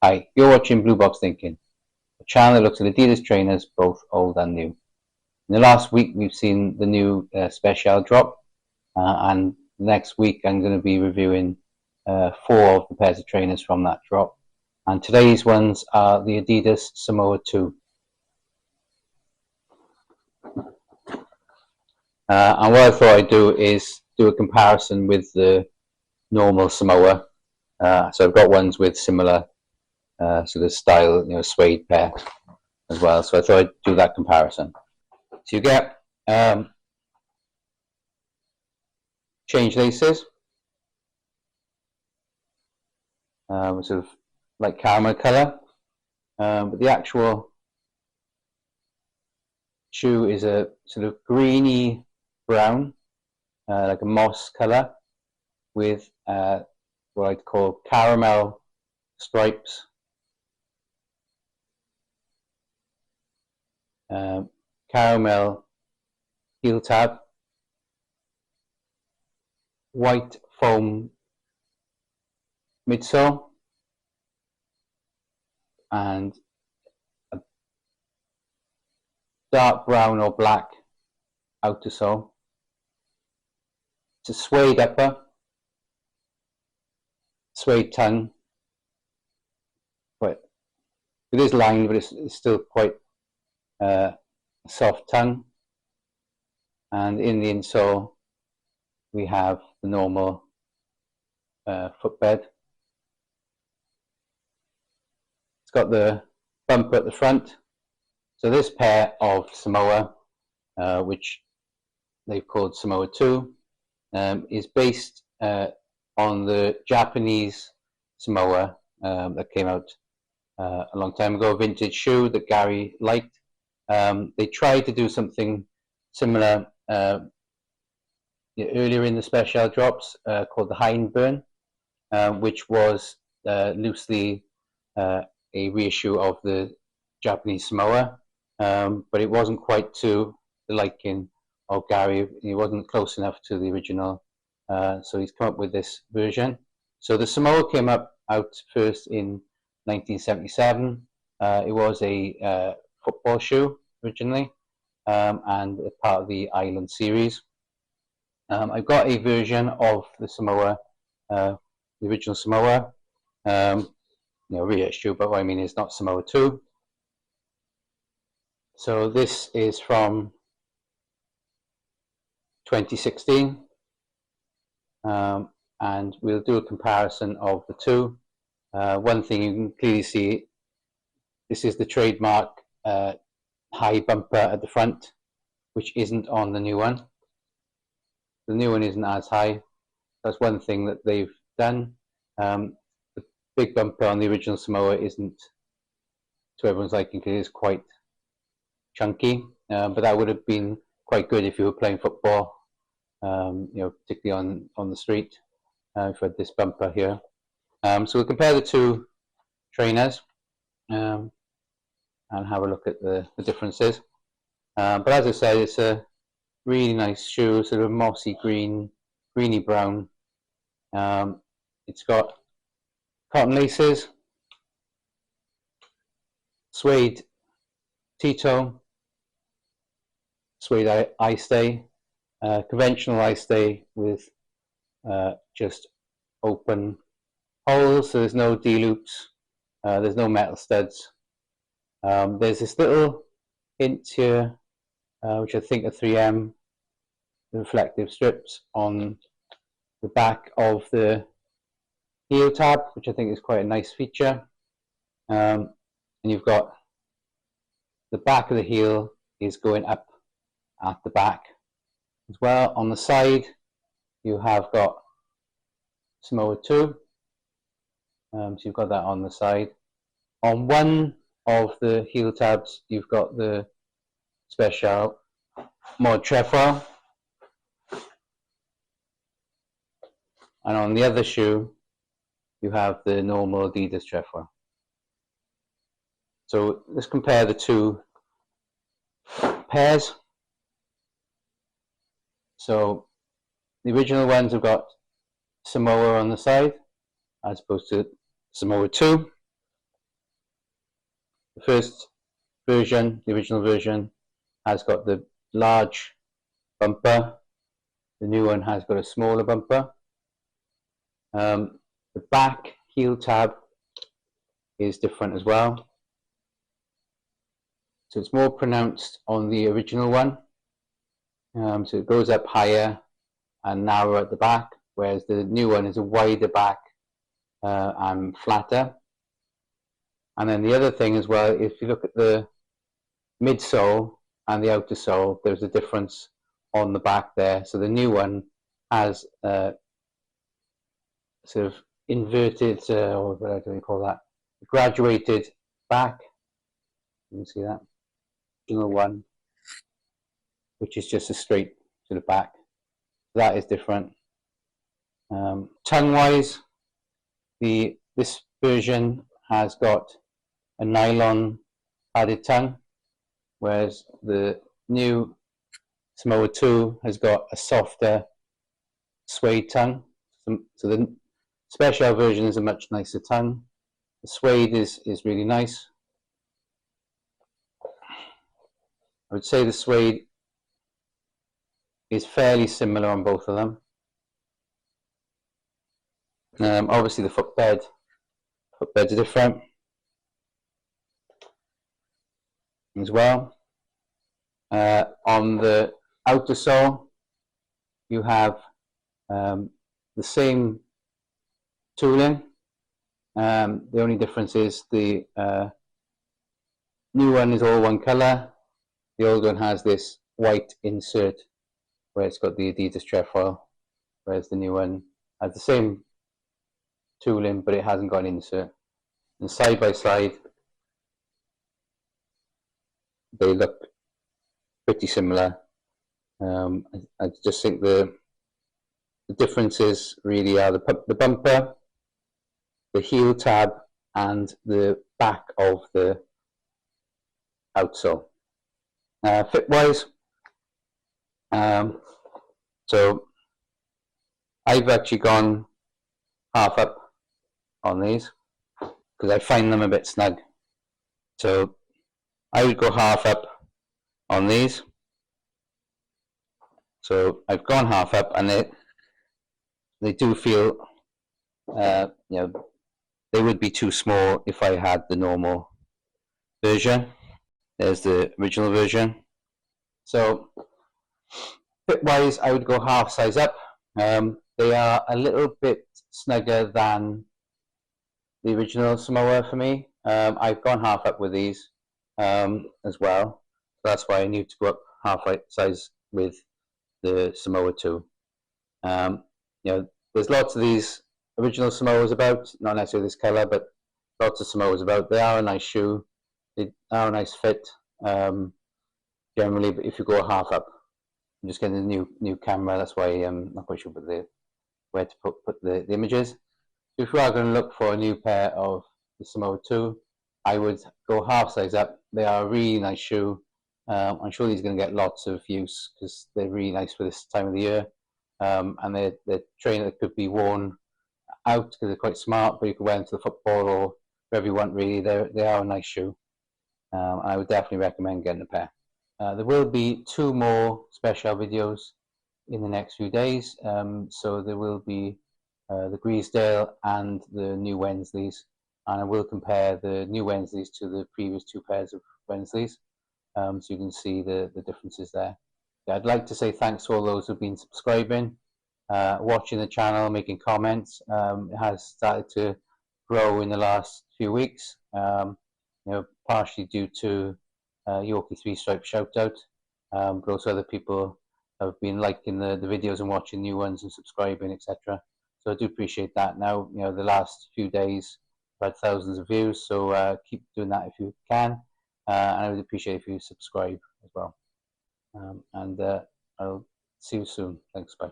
Hi, you're watching Blue Box Thinking, a channel that looks at Adidas trainers, both old and new. In the last week, we've seen the new SPZL drop, and next week I'm going to be reviewing 4 of the pairs of trainers from that drop. And today's ones are the Adidas Samoa II. And what I thought I'd do is do a comparison with the normal Samoa. So I've got ones with similar sort of style, suede pair as well. So I thought I'd do that comparison. So you get change laces, sort of like caramel color, but the actual shoe is a sort of greeny brown, like a moss color, with what I'd call caramel stripes, caramel heel tab, white foam midsole, and a dark brown or black outer sole. It's a suede upper, suede tongue, but it is lined, but it's still quite a soft tongue. And in the insole we have the normal footbed. It's got the bumper at the front. So this pair of Samoa, which they've called Samoa II, is based on the Japanese Samoa that came out a long time ago, a vintage shoe that Gary liked. They tried to do something similar earlier in the SPZL drops, called the Hindburn, which was loosely a reissue of the Japanese Samoa, but it wasn't quite to the liking of Gary. He wasn't close enough to the original, so he's come up with this version. So the Samoa came out first in 1977. It was a football shoe originally, and a part of the Island series. I've got a version of the Samoa, the original Samoa, reissue, but what I mean is not Samoa II. So this is from 2016, and we'll do a comparison of the two. One thing you can clearly see, this is the trademark high bumper at the front, which isn't on the new one. The new one isn't as high. That's one thing that they've done. The big bumper on the original Samoa isn't to everyone's liking because it is quite chunky, but that would have been quite good if you were playing football, particularly on the street, if you had this bumper here. So we'll compare the two trainers and have a look at the differences. But as I said, it's a really nice shoe, sort of mossy green, greeny brown. It's got cotton laces, suede T-toe, suede eye stay, conventional eye stay with just open holes, so there's no D-loops, there's no metal studs. There's this little hint here, which I think are 3M reflective strips on the back of the heel tab, which I think is quite a nice feature. And you've got the back of the heel is going up at the back as well. On the side you have got Samoa II, so you've got that on the side. On one of the heel tabs you've got the SPZL mod trefoil, and on the other shoe you have the normal Adidas trefoil. So let's compare the two pairs. So the original ones have got Samoa on the side as opposed to Samoa II. The first version, the original version, has got the large bumper. The new one has got a smaller bumper. The back heel tab is different as well. So it's more pronounced on the original one. So it goes up higher and narrower at the back, whereas the new one is a wider back and flatter. And then the other thing as well, if you look at the midsole and the outer sole, there's a difference on the back there. So the new one has sort of inverted, or what do we call that? Graduated back. You can see that. Original one, which is just a straight sort of back. That is different. Tongue-wise, this version has got a nylon padded tongue, whereas the new Samoa II has got a softer suede tongue. So the special version is a much nicer tongue. The suede is really nice. I would say the suede is fairly similar on both of them. Obviously the footbeds are different as well. On the outer sole, you have the same tooling. The only difference is the new one is all one color. The old one has this white insert where it's got the Adidas trefoil, whereas the new one has the same tooling but it hasn't got an insert. And side by side, they look pretty similar. I just think the differences really are the bumper, the heel tab, and the back of the outsole. Fit-wise, so I've actually gone half up on these because I find them a bit snug. So I would go half up on these. So I've gone half up, and they do feel, you know, they would be too small if I had the normal version. There's the original version. So fit-wise, I would go half size up. They are a little bit snugger than the original Samoa for me. I've gone half up with these as well. So that's why I need to go up half size with the Samoa II. You know, there's lots of these original Samoas about, not necessarily this color, but lots of Samoas about. They are a nice shoe. They are a nice fit. Generally, but if you go half up, I'm just getting a new camera. That's why I'm not quite sure where to put the images. If you are going to look for a new pair of the Samoa II, I would go half size up. They are a really nice shoe. I'm sure these are going to get lots of use because they're really nice for this time of the year. And they're trainers that could be worn out because they're quite smart, but you could wear them to the football or wherever you want, really. They are a nice shoe. I would definitely recommend getting a pair. There will be 2 more special videos in the next few days. So there will be the Greasdale and the new Wensleys, and I will compare the new Wensleys to the previous 2 pairs of Wensleys, so you can see the differences there. Yeah, I'd like to say thanks to all those who've been subscribing, watching the channel, making comments. It has started to grow in the last few weeks, you know, partially due to Yorkie 3 Stripe shout out, but also other people have been liking the videos and watching new ones and subscribing, etc. So I do appreciate that. Now, you know, the last few days I've had thousands of views, so keep doing that if you can, and I would appreciate if you subscribe as well. And I'll see you soon. Thanks, bye.